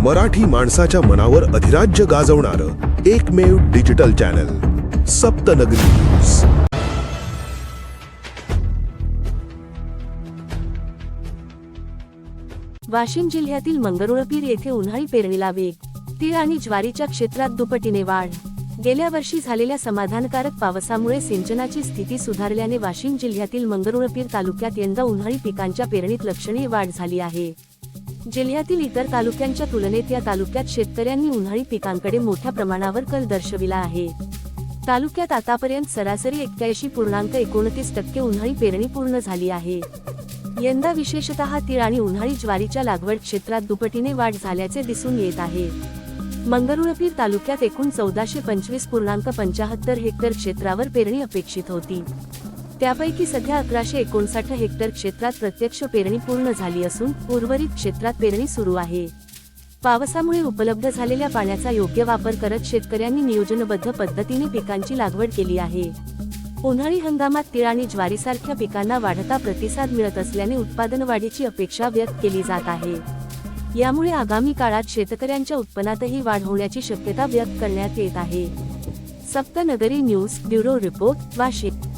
मराठी माणसाच्या मनावर अधिराज्य गाजवणारं एकमेव डिजिटल चॅनल सप्तनगरी न्यूज। वाशिम जिल्ह्यातील मंगरुळपीर येथे उन्हाळी पेरणीला वेग, तीळ आणि ज्वारीच्या क्षेत्रात दुपटीने वाढ। गेल्या वर्षी झालेल्या समाधानकारक पावसामुळे सिंचनाची स्थिती सुधारल्याने वाशिम जिल्ह्यातील मंगरुळपीर तालुक्यात यंदा उन्हाळी पिकांच्या पेरणीत लक्षणीय वाढ झाली आहे। जिल्ह्यातील इतर तालुक्यांच्या तुलनेत या तालुक्यात शेतकऱ्यांनी उन्हाळी पिकांकडे मोठ्या प्रमाणावर कल दर्शविला आहे। तालुक्यात आतापर्यंत सरासरी 81.29% उन्हाळी पेरणी पूर्ण झाली आहे। यंदा विशेषतः तीळ आणि उन्हाळी ज्वारीच्या लागवड क्षेत्रात दुपटीने वाढ झाल्याचे दिसून येत आहे। मंगरुळपीर तालुक्यात एकूण 1425.75 हेक्टर क्षेत्रावर पेरणी अपेक्षित होती। त्यापैकी सध्या 1159 हेक्टर क्षेत्रात प्रत्यक्ष पेरणी पूर्ण झाली असून उर्वरित क्षेत्रात पेरणी सुरू आहे। पावसामुळे उपलब्ध झालेल्या पाण्याचा योग्य वापर करत शेतकऱ्यांनी नियोजनबद्ध पद्धतीने पिकांची लागवड केली आहे। उन्हाळी हंगामात तीळ आणि ज्वारीसारख्या पिकांना वाढता प्रतिसाद मिळत असल्याने उत्पादन वाढीची अपेक्षा व्यक्त केली जात आहे। यामुळे आगामी काळात शेतकऱ्यांच्या उत्पन्नातही वाढ होण्याची शक्यता व्यक्त करण्यात येत आहे। सप्तनगरी न्यूज ब्युरो रिपोर्ट, वाशिम।